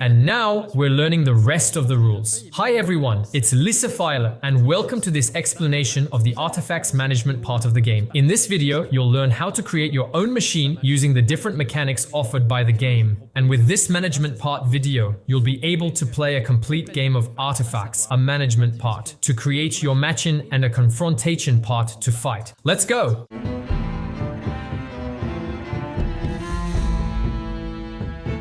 And now we're learning the rest of the rules. Hi everyone, it's Lisa Feiler and welcome to this explanation of the artifacts management part of the game. In this video, you'll learn how to create your own machine using the different mechanics offered by the game. And with this management part video, you'll be able to play a complete game of artifacts, a management part, to create your matching and a confrontation part to fight. Let's go!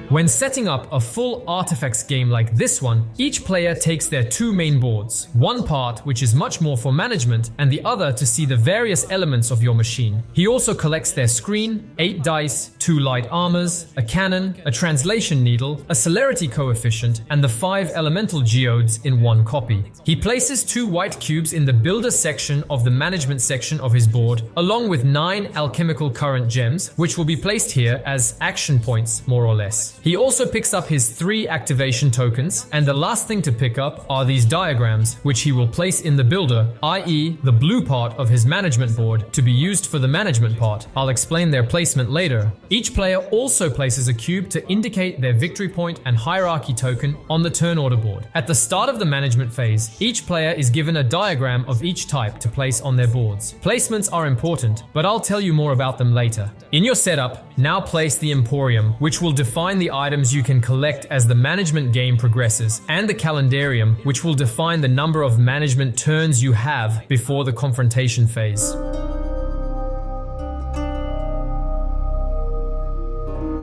When setting up a full artifacts game like this one, each player takes their two main boards. One part which is much more for management and the other to see the various elements of your machine. He also collects their screen, 8 dice, 2 light armors, a cannon, a translation needle, a celerity coefficient, and the 5 elemental geodes in one copy. He places 2 white cubes in the builder section of the management section of his board, along with 9 alchemical current gems, which will be placed here as action points, more or less. He also picks up his 3 activation tokens, and the last thing to pick up are these diagrams, which he will place in the builder, i.e. the blue part of his management board, to be used for the management part. I'll explain their placement later. Each player also places a cube to indicate their victory point and hierarchy token on the turn order board. At the start of the management phase, each player is given a diagram of each type to place on their boards. Placements are important, but I'll tell you more about them later. In your setup, now place the Emporium, which will define the items you can collect as the management game progresses, and the Calendarium, which will define the number of management turns you have before the confrontation phase.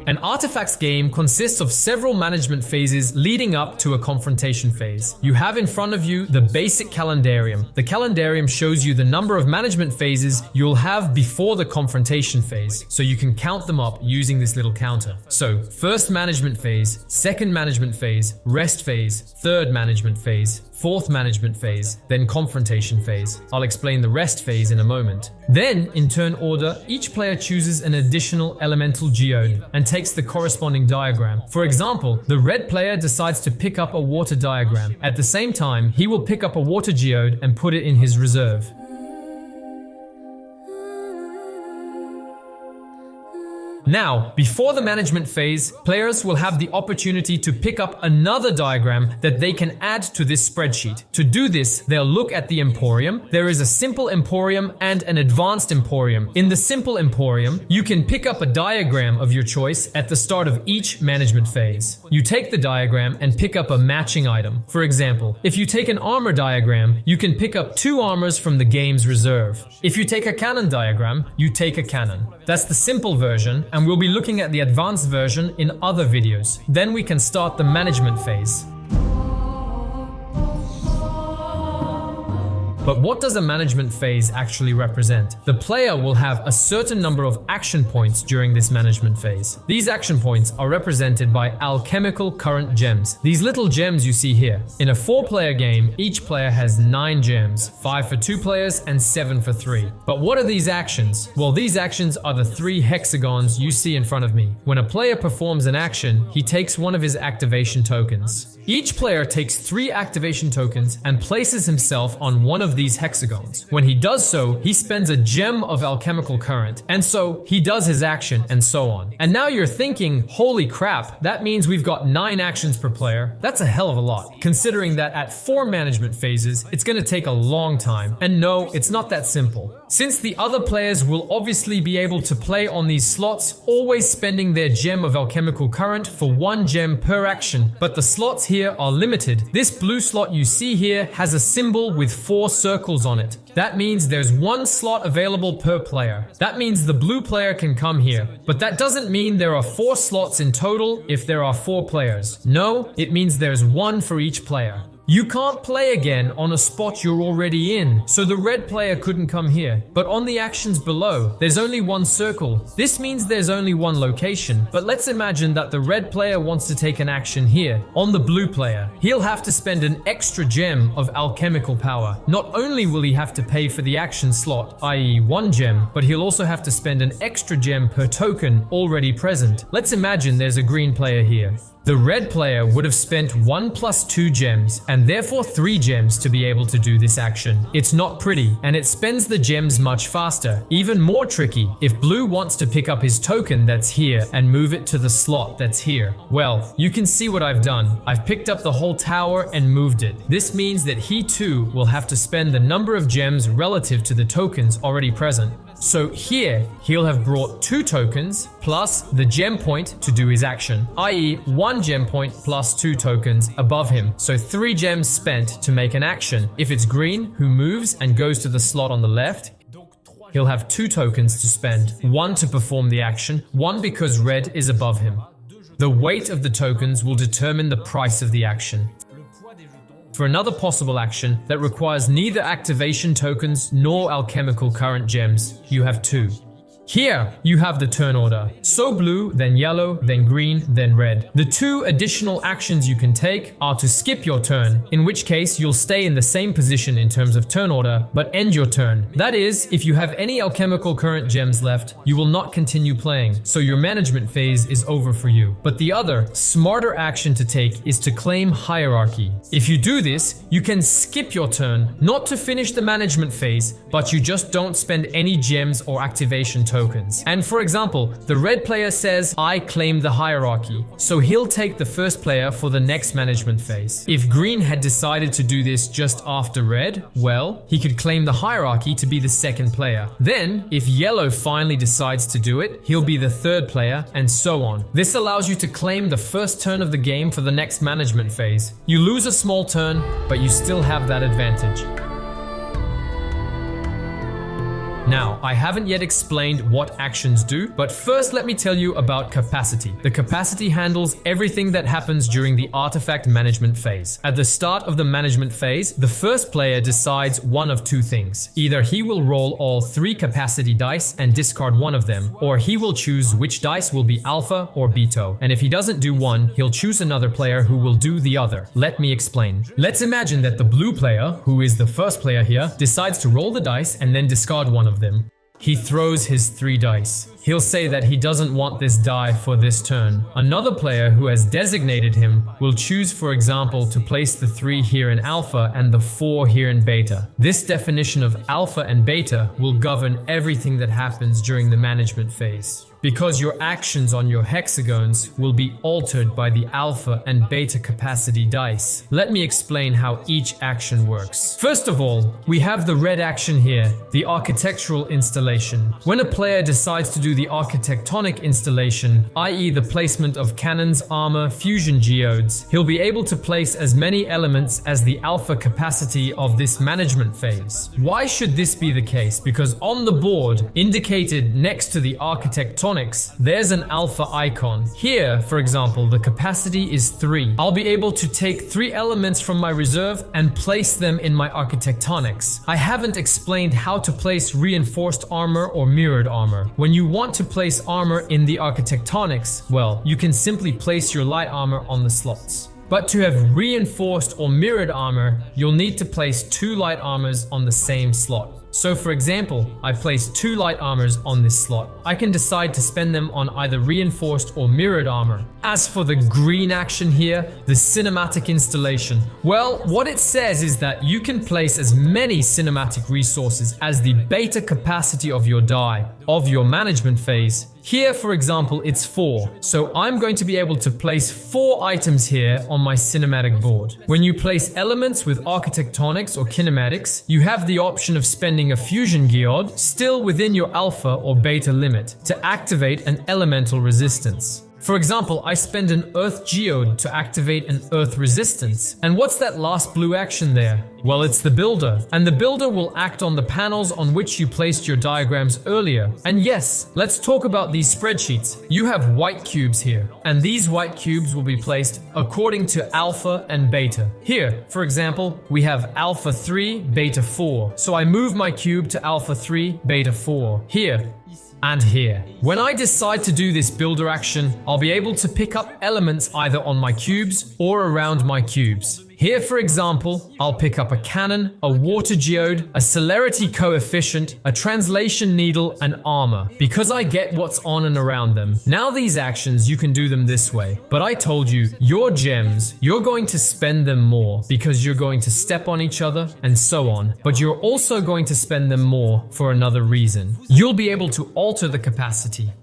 An artifacts game consists of several management phases leading up to a confrontation phase. You have in front of you the basic calendarium. The calendarium shows you the number of management phases you'll have before the confrontation phase, so you can count them up using this little counter. So, first management phase, second management phase, rest phase, third management phase, fourth management phase, then confrontation phase. I'll explain the rest phase in a moment. Then, in turn order, each player chooses an additional elemental geode and takes the corresponding diagram. For example, the red player decides to pick up a water diagram. At the same time, he will pick up a water geode and put it in his reserve. Now, before the management phase, players will have the opportunity to pick up another diagram that they can add to this spreadsheet. To do this, they'll look at the Emporium. There is a simple Emporium and an advanced Emporium. In the simple Emporium, you can pick up a diagram of your choice at the start of each management phase. You take the diagram and pick up a matching item. For example, if you take an armor diagram, you can pick up 2 armors from the game's reserve. If you take a cannon diagram, you take a cannon. That's the simple version, and we'll be looking at the advanced version in other videos. Then we can start the management phase. But what does a management phase actually represent? The player will have a certain number of action points during this management phase. These action points are represented by alchemical current gems. These little gems you see here. In a 4-player game, each player has 9 gems, 5 for 2 players and 7 for 3. But what are these actions? Well, these actions are the 3 hexagons you see in front of me. When a player performs an action, he takes one of his activation tokens. Each player takes 3 activation tokens and places himself on one of these hexagons. When he does so, he spends a gem of alchemical current, and so he does his action, and so on. And now you're thinking, holy crap, that means we've got 9 actions per player. That's a hell of a lot, considering that at 4 management phases, it's gonna take a long time. And no, it's not that simple. Since the other players will obviously be able to play on these slots, always spending their gem of alchemical current for 1 gem per action, but the slots here are limited. This blue slot you see here has a symbol with 4 circles on it. That means there's 1 slot available per player. That means the blue player can come here. But that doesn't mean there are 4 slots in total if there are 4 players. No, it means there's 1 for each player. You can't play again on a spot you're already in, so the red player couldn't come here. But on the actions below, there's only 1 circle. This means there's only 1 location, but let's imagine that the red player wants to take an action here, on the blue player. He'll have to spend an extra gem of alchemical power. Not only will he have to pay for the action slot, i.e. 1 gem, but he'll also have to spend an extra gem per token already present. Let's imagine there's a green player here. The red player would have spent 1 plus 2 gems and therefore 3 gems to be able to do this action. It's not pretty and it spends the gems much faster. Even more tricky, if blue wants to pick up his token that's here and move it to the slot that's here. Well, you can see what I've done. I've picked up the whole tower and moved it. This means that he too will have to spend the number of gems relative to the tokens already present. So here, he'll have brought 2 tokens plus the gem point to do his action, i.e. 1 gem point plus 2 tokens above him. So 3 gems spent to make an action. If it's green, who moves and goes to the slot on the left, he'll have 2 tokens to spend, 1 to perform the action, 1 because red is above him. The weight of the tokens will determine the price of the action. For another possible action that requires neither activation tokens nor alchemical current gems, you have 2. Here, you have the turn order. So blue, then yellow, then green, then red. The 2 additional actions you can take are to skip your turn, in which case you'll stay in the same position in terms of turn order, but end your turn. That is, if you have any alchemical current gems left, you will not continue playing, so your management phase is over for you. But the other, smarter action to take is to claim hierarchy. If you do this, you can skip your turn, not to finish the management phase, but you just don't spend any gems or activation tokens. And for example, the red player says, I claim the hierarchy, so he'll take the first player for the next management phase. If green had decided to do this just after red, well, he could claim the hierarchy to be the second player. Then, if yellow finally decides to do it, he'll be the 3rd player, and so on. This allows you to claim the first turn of the game for the next management phase. You lose a small turn, but you still have that advantage. Now, I haven't yet explained what actions do, but first let me tell you about capacity. The capacity handles everything that happens during the artifact management phase. At the start of the management phase, the first player decides one of 2 things. Either he will roll all 3 capacity dice and discard one of them, or he will choose which dice will be alpha or beta. And if he doesn't do one, he'll choose another player who will do the other. Let me explain. Let's imagine that the blue player, who is the first player here, decides to roll the dice and then discard one of them. He throws his 3 dice. He'll say that he doesn't want this die for this turn. Another player who has designated him will choose, for example, to place the 3 here in alpha and the 4 here in beta. This definition of alpha and beta will govern everything that happens during the management phase, because your actions on your hexagons will be altered by the alpha and beta capacity dice. Let me explain how each action works. First of all, we have the red action here, the architectural installation. When a player decides to do the architectonic installation, i.e. the placement of cannons, armor, fusion geodes, he'll be able to place as many elements as the alpha capacity of this management phase. Why should this be the case? Because on the board, indicated next to the architectonics, there's an alpha icon. Here, for example, the capacity is 3. I'll be able to take 3 elements from my reserve and place them in my architectonics. I haven't explained how to place reinforced armor or mirrored armor. When you want to place armor in the architectonics, well, you can simply place your light armor on the slots. But to have reinforced or mirrored armor, you'll need to place 2 light armors on the same slot. So for example, I place 2 light armors on this slot. I can decide to spend them on either reinforced or mirrored armor. As for the green action here, the cinematic installation, well, what it says is that you can place as many cinematic resources as the beta capacity of your die, of your management phase. Here, for example, it's 4, so I'm going to be able to place 4 items here on my cinematic board. When you place elements with architectonics or kinematics, you have the option of spending a fusion geode, still within your alpha or beta limit, to activate an elemental resistance. For example, I spend an Earth Geode to activate an Earth Resistance. And what's that last blue action there? Well, it's the Builder. And the Builder will act on the panels on which you placed your diagrams earlier. And yes, let's talk about these spreadsheets. You have white cubes here. And these white cubes will be placed according to alpha and beta. Here, for example, we have alpha 3, beta 4. So I move my cube to alpha 3, beta 4. Here, and here. When I decide to do this builder action, I'll be able to pick up elements either on my cubes or around my cubes. Here, for example, I'll pick up a cannon, a water geode, a celerity coefficient, a translation needle, and armor, because I get what's on and around them. Now these actions, you can do them this way, but I told you, your gems, you're going to spend them more because you're going to step on each other and so on, but you're also going to spend them more for another reason. You'll be able to alter the capacity.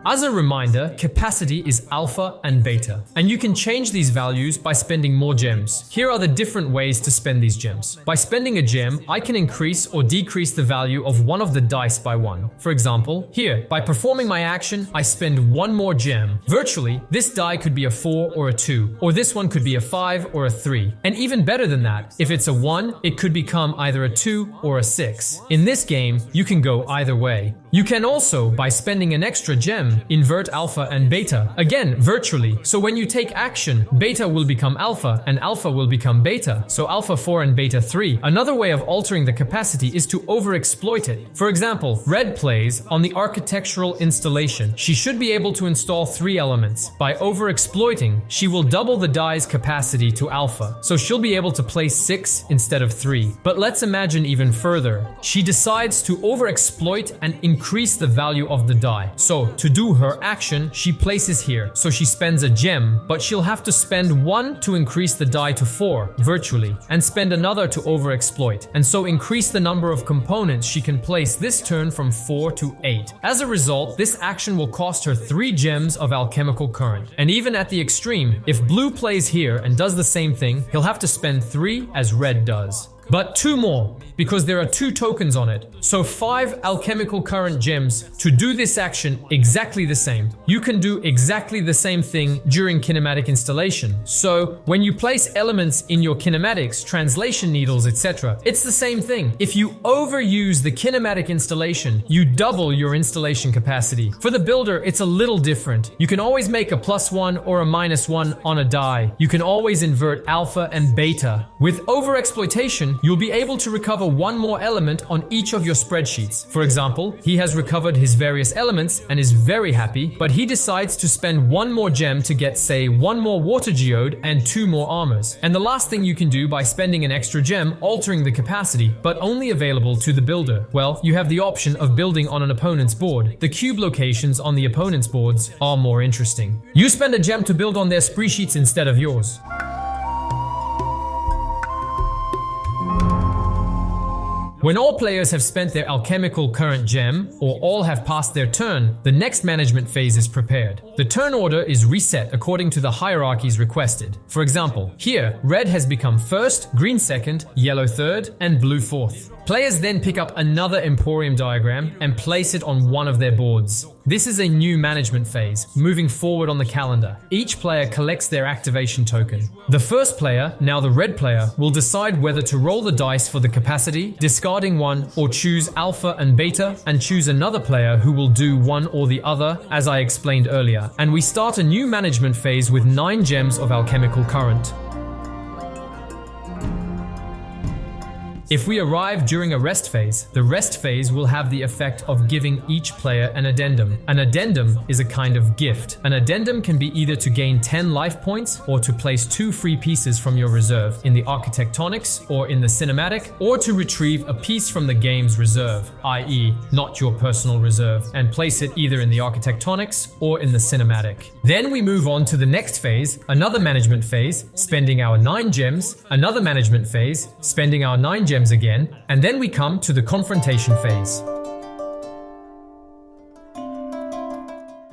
As a reminder, capacity is alpha and beta, and you can change these values by spending more gems. Here are the different ways to spend these gems. By spending a gem, I can increase or decrease the value of one of the dice by 1. For example, here, by performing my action, I spend one more gem. Virtually, this die could be a 4 or a 2, or this one could be a 5 or a 3. And even better than that, if it's a 1, it could become either a 2 or a 6. In this game, you can go either way. You can also, by spending an extra gem, invert alpha and beta. Again, virtually. So when you take action, beta will become alpha and alpha will become beta. So alpha 4 and beta 3. Another way of altering the capacity is to overexploit it. For example, red plays on the architectural installation. She should be able to install 3 elements. By overexploiting, she will double the die's capacity to alpha. So she'll be able to place 6 instead of 3. But let's imagine even further. She decides to overexploit and increase the value of the die. So to do her action, she places here. So she spends a gem, but she'll have to spend 1 to increase the die to 4, virtually, and spend another to overexploit, and so increase the number of components she can place this turn from 4 to 8. As a result, this action will cost her 3 gems of alchemical current. And even at the extreme, if blue plays here and does the same thing, he'll have to spend 3 as red does. But 2 more, because there are 2 tokens on it. So 5 alchemical current gems to do this action exactly the same. You can do exactly the same thing during kinematic installation. So when you place elements in your kinematics, translation needles, etc., it's the same thing. If you overuse the kinematic installation, you double your installation capacity. For the builder, it's a little different. You can always make a +1 or a -1 on a die. You can always invert alpha and beta. With overexploitation, you'll be able to recover 1 more element on each of your spreadsheets. For example, he has recovered his various elements and is very happy, but he decides to spend 1 more gem to get, say, 1 more water geode and 2 more armors. And the last thing you can do by spending an extra gem, altering the capacity, but only available to the builder. Well, you have the option of building on an opponent's board. The cube locations on the opponent's boards are more interesting. You spend a gem to build on their spreadsheets instead of yours. When all players have spent their alchemical current gem, or all have passed their turn, the next management phase is prepared. The turn order is reset according to the hierarchies requested. For example, here, red has become first, green second, yellow third, and blue fourth. Players then pick up another Emporium diagram and place it on one of their boards. This is a new management phase, moving forward on the calendar. Each player collects their activation token. The first player, now the red player, will decide whether to roll the dice for the capacity, discarding 1, or choose alpha and beta, and choose another player who will do one or the other, as I explained earlier. And we start a new management phase with 9 gems of alchemical current. If we arrive during a rest phase, the rest phase will have the effect of giving each player an addendum. An addendum is a kind of gift. An addendum can be either to gain 10 life points or to place 2 free pieces from your reserve in the architectonics or in the cinematic, or to retrieve a piece from the game's reserve, i.e. not your personal reserve, and place it either in the architectonics or in the cinematic. Then we move on to the next phase, another management phase, spending our 9 gems, another management phase, spending our 9 gems again, and then we come to the confrontation phase.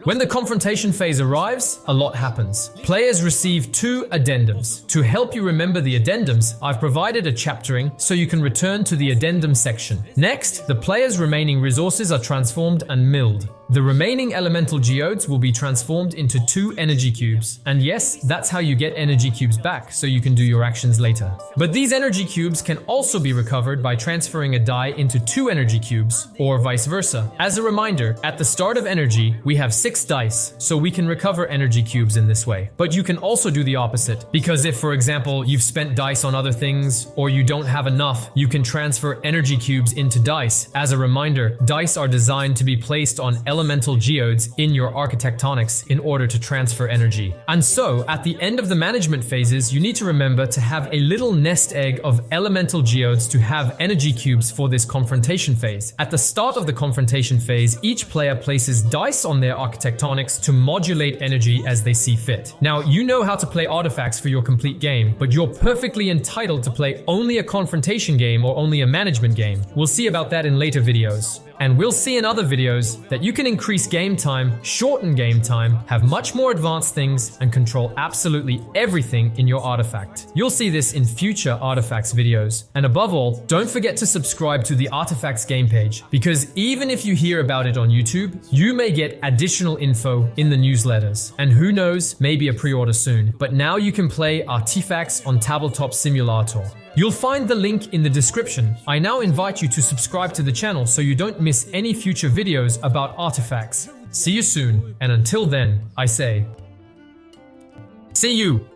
When the confrontation phase arrives, a lot happens. Players receive 2 addendums. To help you remember the addendums, I've provided a chaptering so you can return to the addendum section. Next, the players' remaining resources are transformed and milled. The remaining elemental geodes will be transformed into 2 energy cubes. And yes, that's how you get energy cubes back, so you can do your actions later. But these energy cubes can also be recovered by transferring a die into 2 energy cubes, or vice versa. As a reminder, at the start of energy, we have 6 dice, so we can recover energy cubes in this way. But you can also do the opposite, because if, for example, you've spent dice on other things, or you don't have enough, you can transfer energy cubes into dice. As a reminder, dice are designed to be placed on elements elemental geodes in your architectonics in order to transfer energy. And so, at the end of the management phases, you need to remember to have a little nest egg of elemental geodes to have energy cubes for this confrontation phase. At the start of the confrontation phase, each player places dice on their architectonics to modulate energy as they see fit. Now, you know how to play artifacts for your complete game, but you're perfectly entitled to play only a confrontation game or only a management game. We'll see about that in later videos. And we'll see in other videos that you can increase game time, shorten game time, have much more advanced things, and control absolutely everything in your artifact. You'll see this in future Artifacts videos. And above all, don't forget to subscribe to the Artifacts game page, because even if you hear about it on YouTube, you may get additional info in the newsletters. And who knows, maybe a pre-order soon. But now you can play Artifacts on Tabletop Simulator. You'll find the link in the description. I now invite you to subscribe to the channel so you don't miss any future videos about artifacts. See you soon, and until then, I say, see you!